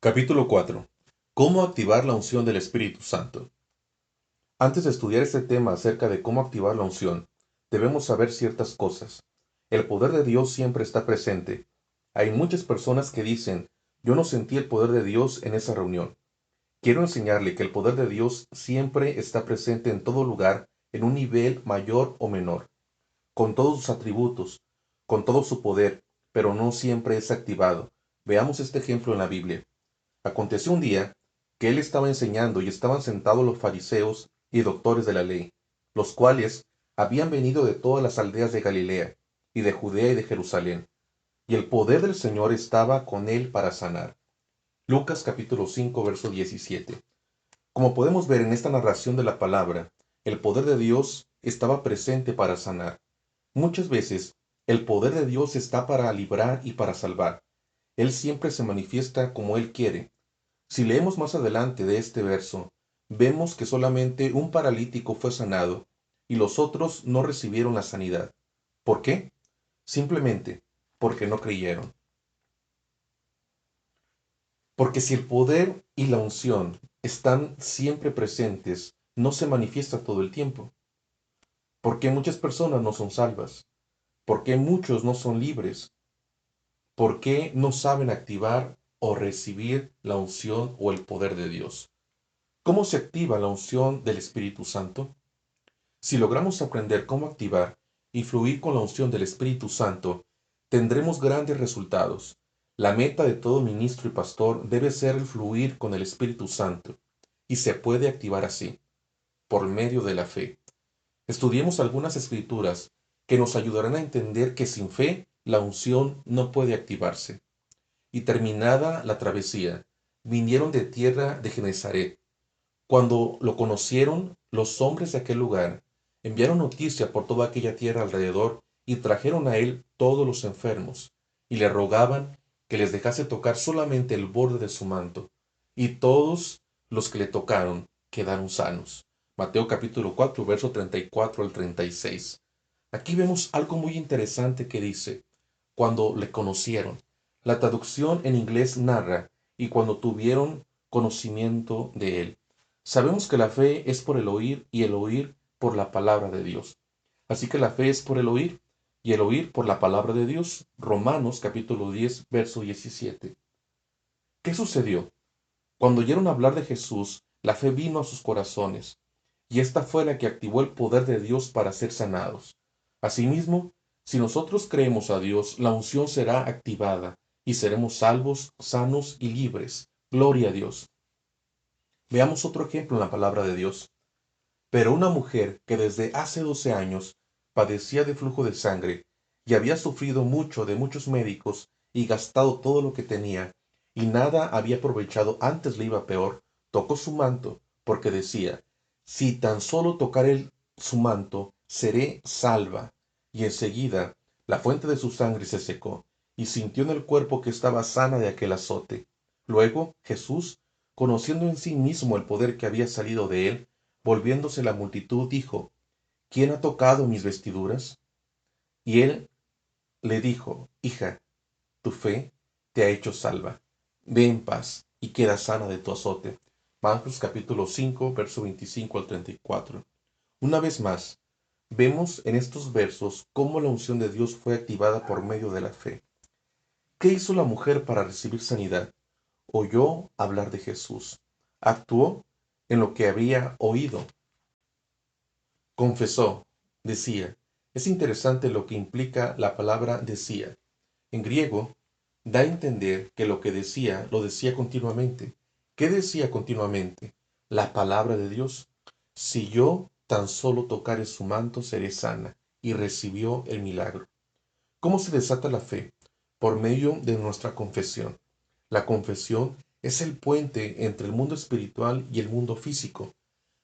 Capítulo 4. ¿Cómo activar la unción del Espíritu Santo? Antes de estudiar este tema acerca de cómo activar la unción, debemos saber ciertas cosas. El poder de Dios siempre está presente. Hay muchas personas que dicen, yo no sentí el poder de Dios en esa reunión. Quiero enseñarle que el poder de Dios siempre está presente en todo lugar, en un nivel mayor o menor, con todos sus atributos, con todo su poder, pero no siempre es activado. Veamos este ejemplo en la Biblia. Aconteció un día que él estaba enseñando y estaban sentados los fariseos y doctores de la ley, los cuales habían venido de todas las aldeas de Galilea, y de Judea y de Jerusalén, y el poder del Señor estaba con él para sanar. Lucas capítulo 5, verso 17. Como podemos ver en esta narración de la palabra, el poder de Dios estaba presente para sanar. Muchas veces, el poder de Dios está para librar y para salvar. Él siempre se manifiesta como Él quiere. Si leemos más adelante de este verso, vemos que solamente un paralítico fue sanado y los otros no recibieron la sanidad. ¿Por qué? Simplemente porque no creyeron. Porque si el poder y la unción están siempre presentes, no se manifiesta todo el tiempo. ¿Por qué muchas personas no son salvas? ¿Por qué muchos no son libres? ¿Por qué no saben activar o recibir la unción o el poder de Dios? ¿Cómo se activa la unción del Espíritu Santo? Si logramos aprender cómo activar y fluir con la unción del Espíritu Santo, tendremos grandes resultados. La meta de todo ministro y pastor debe ser el fluir con el Espíritu Santo, y se puede activar así, por medio de la fe. Estudiemos algunas escrituras que nos ayudarán a entender que sin fe la unción no puede activarse. Y terminada la travesía, vinieron de tierra de Genezaret. Cuando lo conocieron, los hombres de aquel lugar enviaron noticia por toda aquella tierra alrededor y trajeron a él todos los enfermos, y le rogaban que les dejase tocar solamente el borde de su manto, y todos los que le tocaron quedaron sanos. Mateo capítulo 4, verso 34 al 36. Aquí vemos algo muy interesante que dice, cuando le conocieron. La traducción en inglés narra, y cuando tuvieron conocimiento de él. Sabemos que la fe es por el oír y el oír por la palabra de Dios. Así que la fe es por el oír y el oír por la palabra de Dios. Romanos capítulo 10, verso 17. ¿Qué sucedió? Cuando oyeron hablar de Jesús, la fe vino a sus corazones, y esta fue la que activó el poder de Dios para ser sanados. Asimismo, si nosotros creemos a Dios, la unción será activada, y seremos salvos, sanos y libres. Gloria a Dios. Veamos otro ejemplo en la palabra de Dios. Pero una mujer que desde hace 12 años padecía de flujo de sangre y había sufrido mucho de muchos médicos y gastado todo lo que tenía, y nada había aprovechado, antes le iba peor, tocó su manto, porque decía, si tan solo tocaré su manto, seré salva. Y enseguida la fuente de su sangre se secó, y sintió en el cuerpo que estaba sana de aquel azote. Luego Jesús, conociendo en sí mismo el poder que había salido de él, volviéndose la multitud, dijo, ¿quién ha tocado mis vestiduras? Y él le dijo, hija, tu fe te ha hecho salva. Ve en paz y queda sana de tu azote. Marcos capítulo 5, verso 25 al 34. Una vez más, vemos en estos versos cómo la unción de Dios fue activada por medio de la fe. ¿Qué hizo la mujer para recibir sanidad? Oyó hablar de Jesús. Actuó en lo que había oído. Confesó, decía. Es interesante lo que implica la palabra decía. En griego, da a entender que lo que decía lo decía continuamente. ¿Qué decía continuamente? La palabra de Dios. Si yo tan solo tocare su manto, seré sana. Y recibió el milagro. ¿Cómo se desata la fe? Por medio de nuestra confesión. La confesión es el puente entre el mundo espiritual y el mundo físico.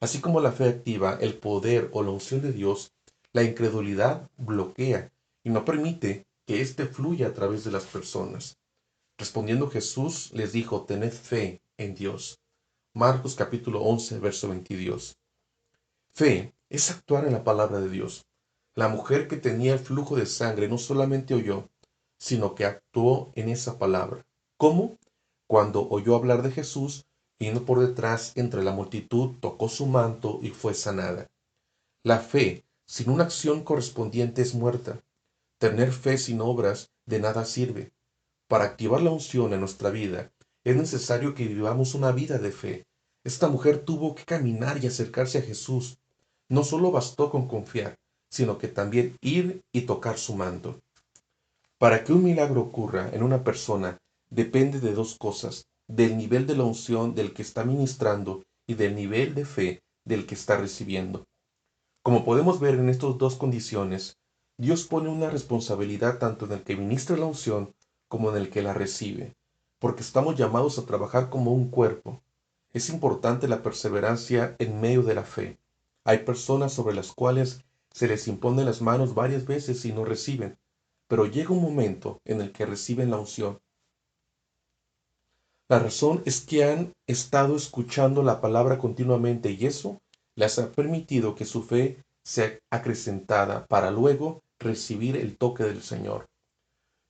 Así como la fe activa el poder o la unción de Dios, la incredulidad bloquea y no permite que éste fluya a través de las personas. Respondiendo Jesús les dijo, tened fe en Dios. Marcos capítulo 11, verso 22. Fe es actuar en la palabra de Dios. La mujer que tenía el flujo de sangre no solamente oyó, sino que actuó en esa palabra. ¿Cómo? Cuando oyó hablar de Jesús, vino por detrás entre la multitud, tocó su manto y fue sanada. La fe sin una acción correspondiente es muerta. Tener fe sin obras de nada sirve. Para activar la unción en nuestra vida, es necesario que vivamos una vida de fe. Esta mujer tuvo que caminar y acercarse a Jesús. No solo bastó con confiar, sino que también ir y tocar su manto. Para que un milagro ocurra en una persona, depende de dos cosas: del nivel de la unción del que está ministrando y del nivel de fe del que está recibiendo. Como podemos ver en estas dos condiciones, Dios pone una responsabilidad tanto en el que ministra la unción como en el que la recibe, porque estamos llamados a trabajar como un cuerpo. Es importante la perseverancia en medio de la fe. Hay personas sobre las cuales se les imponen las manos varias veces y no reciben, pero llega un momento en el que reciben la unción. La razón es que han estado escuchando la palabra continuamente y eso les ha permitido que su fe sea acrecentada para luego recibir el toque del Señor.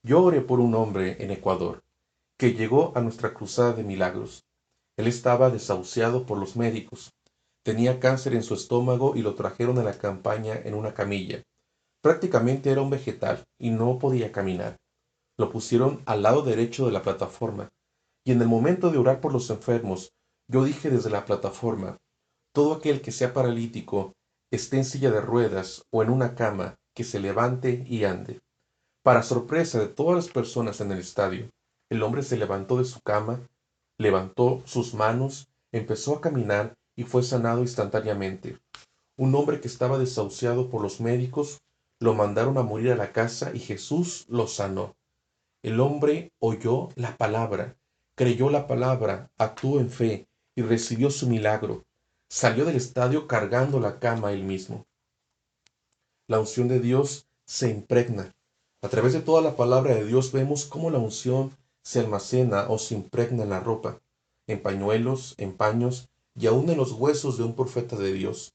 Yo oré por un hombre en Ecuador que llegó a nuestra cruzada de milagros. Él estaba desahuciado por los médicos. Tenía cáncer en su estómago y lo trajeron a la campaña en una camilla. Prácticamente era un vegetal y no podía caminar. Lo pusieron al lado derecho de la plataforma. Y en el momento de orar por los enfermos, yo dije desde la plataforma: todo aquel que sea paralítico, esté en silla de ruedas o en una cama, que se levante y ande. Para sorpresa de todas las personas en el estadio, el hombre se levantó de su cama, levantó sus manos, empezó a caminar y fue sanado instantáneamente. Un hombre que estaba desahuciado por los médicos, lo mandaron a morir a la casa y Jesús lo sanó. El hombre oyó la palabra, creyó la palabra, actuó en fe y recibió su milagro. Salió del estadio cargando la cama él mismo. La unción de Dios se impregna. A través de toda la palabra de Dios vemos cómo la unción se almacena o se impregna en la ropa, en pañuelos, en paños y aún en los huesos de un profeta de Dios.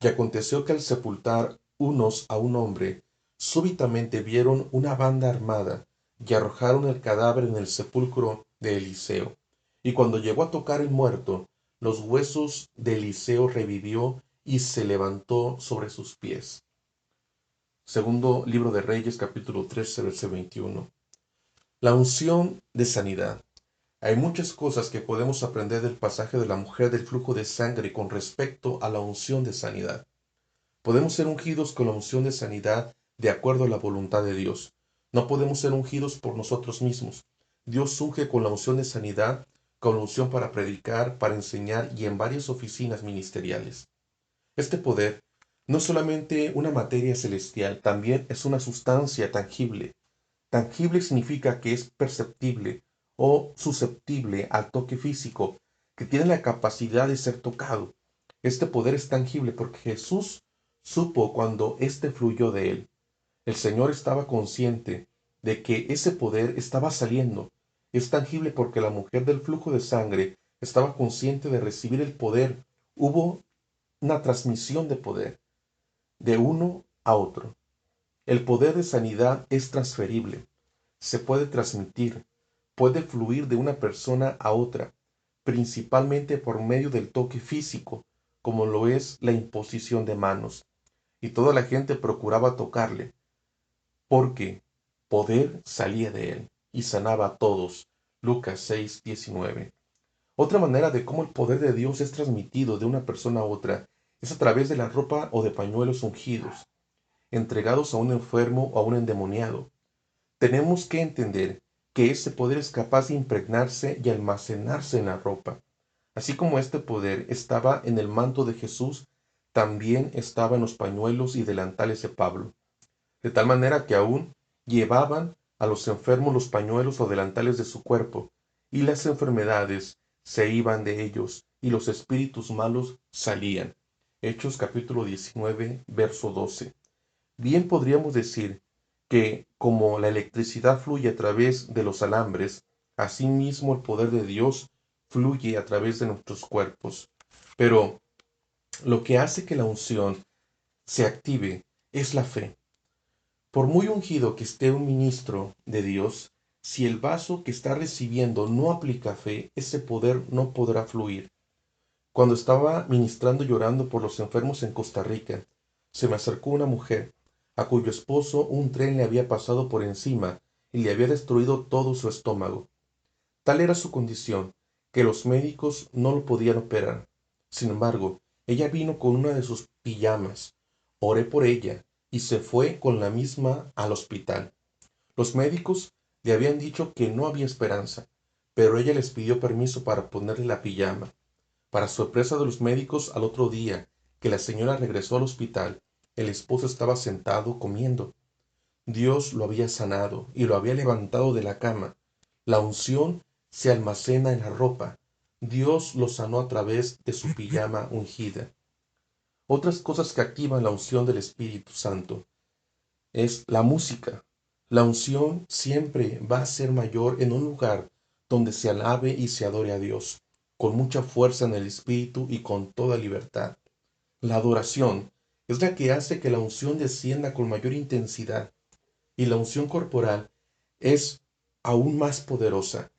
Y aconteció que al sepultar unos a un hombre, súbitamente vieron una banda armada y arrojaron el cadáver en el sepulcro de Eliseo. Y cuando llegó a tocar el muerto, los huesos de Eliseo revivió y se levantó sobre sus pies. Segundo libro de Reyes, capítulo 13, verso 21. La unción de sanidad. Hay muchas cosas que podemos aprender del pasaje de la mujer del flujo de sangre con respecto a la unción de sanidad. Podemos ser ungidos con la unción de sanidad de acuerdo a la voluntad de Dios. No podemos ser ungidos por nosotros mismos. Dios unge con la unción de sanidad, con la unción para predicar, para enseñar y en varias oficinas ministeriales. Este poder no es solamente una materia celestial, también es una sustancia tangible. Tangible significa que es perceptible o susceptible al toque físico, que tiene la capacidad de ser tocado. Este poder es tangible porque Jesús supo cuando éste fluyó de él. El Señor estaba consciente de que ese poder estaba saliendo. Es tangible porque la mujer del flujo de sangre estaba consciente de recibir el poder. Hubo una transmisión de poder de uno a otro. El poder de sanidad es transferible, se puede transmitir, puede fluir de una persona a otra, principalmente por medio del toque físico, como lo es la imposición de manos. Y toda la gente procuraba tocarle, porque poder salía de él y sanaba a todos. Lucas 6:19. Otra manera de cómo el poder de Dios es transmitido de una persona a otra es a través de la ropa o de pañuelos ungidos, entregados a un enfermo o a un endemoniado. Tenemos que entender que ese poder es capaz de impregnarse y almacenarse en la ropa. Así como este poder estaba en el manto de Jesús, también estaba en los pañuelos y delantales de Pablo, de tal manera que aún llevaban a los enfermos los pañuelos o delantales de su cuerpo, y las enfermedades se iban de ellos, y los espíritus malos salían. Hechos capítulo 19, verso 12. Bien podríamos decir que como la electricidad fluye a través de los alambres, asimismo el poder de Dios fluye a través de nuestros cuerpos. Pero lo que hace que la unción se active es la fe. Por muy ungido que esté un ministro de Dios, Si el vaso que está recibiendo no aplica fe, ese poder no podrá fluir. Cuando estaba ministrando y llorando por los enfermos en Costa Rica, se me acercó una mujer, a cuyo esposo un tren le había pasado por encima y le había destruido todo su estómago. Tal era su condición, que los médicos no lo podían operar. Sin embargo, ella vino con una de sus pijamas. Oré por ella y se fue con la misma al hospital. Los médicos le habían dicho que no había esperanza, pero ella les pidió permiso para ponerle la pijama. Para sorpresa de los médicos, al otro día que la señora regresó al hospital, el esposo estaba sentado comiendo. Dios lo había sanado y lo había levantado de la cama. La unción se almacena en la ropa. Dios lo sanó a través de su pijama ungida. Otras cosas que activan la unción del Espíritu Santo es la música. La unción siempre va a ser mayor en un lugar donde se alabe y se adore a Dios, con mucha fuerza en el Espíritu y con toda libertad. La adoración es la que hace que la unción descienda con mayor intensidad, y la unción corporal es aún más poderosa.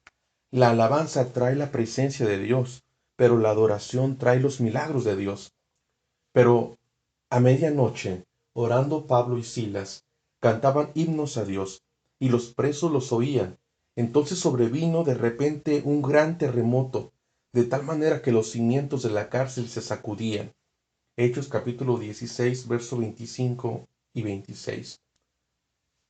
La alabanza trae la presencia de Dios, pero la adoración trae los milagros de Dios. Pero a medianoche, orando Pablo y Silas, cantaban himnos a Dios, y los presos los oían. Entonces sobrevino de repente un gran terremoto, de tal manera que los cimientos de la cárcel se sacudían. Hechos capítulo 16, verso 25 y 26.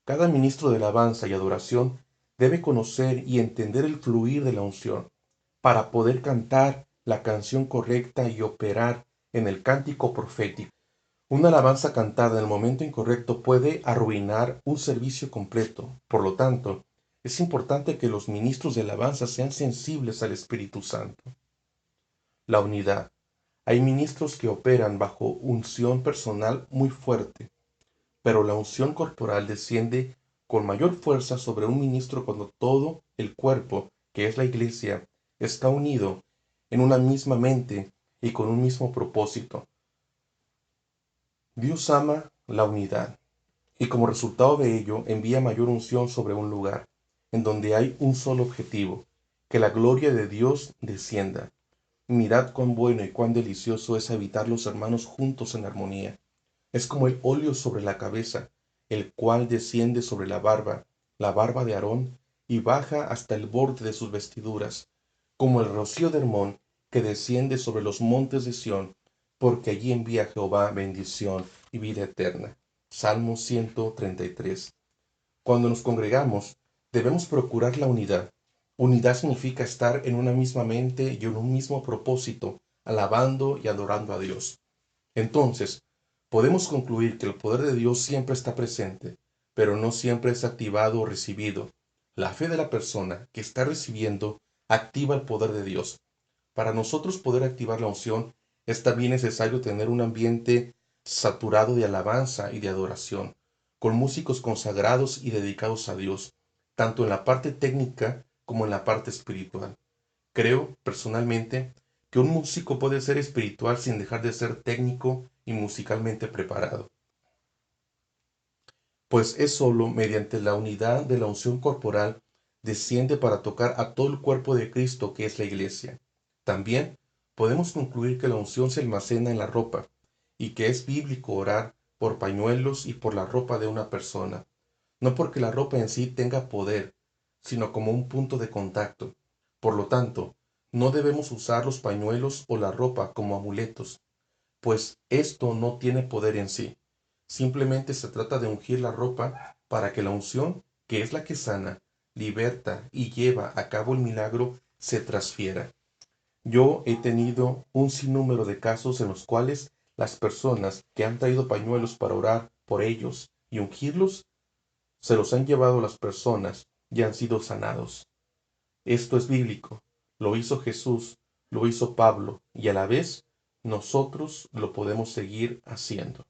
Cada ministro de alabanza y adoración debe conocer y entender el fluir de la unción para poder cantar la canción correcta y operar en el cántico profético. Una alabanza cantada en el momento incorrecto puede arruinar un servicio completo. Por lo tanto, es importante que los ministros de alabanza sean sensibles al Espíritu Santo. La unidad. Hay ministros que operan bajo unción personal muy fuerte, pero la unción corporal desciende con mayor fuerza sobre un ministro cuando todo el cuerpo, que es la iglesia, está unido en una misma mente y con un mismo propósito. Dios ama la unidad y como resultado de ello envía mayor unción sobre un lugar, en donde hay un solo objetivo, que la gloria de Dios descienda. Mirad cuán bueno y cuán delicioso es habitar los hermanos juntos en armonía. Es como el óleo sobre la cabeza, el cual desciende sobre la barba de Aarón, y baja hasta el borde de sus vestiduras, como el rocío de Hermón, que desciende sobre los montes de Sión, porque allí envía Jehová bendición y vida eterna. Salmo 133. Cuando nos congregamos, debemos procurar la unidad. Unidad significa estar en una misma mente y en un mismo propósito, alabando y adorando a Dios. Entonces, podemos concluir que el poder de Dios siempre está presente, pero no siempre es activado o recibido. La fe de la persona que está recibiendo activa el poder de Dios. Para nosotros poder activar la unción, es también necesario tener un ambiente saturado de alabanza y de adoración, con músicos consagrados y dedicados a Dios, tanto en la parte técnica como en la parte espiritual. Creo, personalmente, que un músico puede ser espiritual sin dejar de ser técnico y musicalmente preparado, pues es sólo mediante la unidad de la unción corporal desciende para tocar a todo el cuerpo de Cristo que es la iglesia. También podemos concluir que la unción se almacena en la ropa y que es bíblico orar por pañuelos y por la ropa de una persona, no porque la ropa en sí tenga poder, sino como un punto de contacto. Por lo tanto, no debemos usar los pañuelos o la ropa como amuletos, pues esto no tiene poder en sí. Simplemente se trata de ungir la ropa para que la unción, que es la que sana, liberta y lleva a cabo el milagro, se transfiera. Yo he tenido un sinnúmero de casos en los cuales las personas que han traído pañuelos para orar por ellos y ungirlos, se los han llevado las personas y han sido sanados. Esto es bíblico. Lo hizo Jesús, lo hizo Pablo, y a la vez nosotros lo podemos seguir haciendo.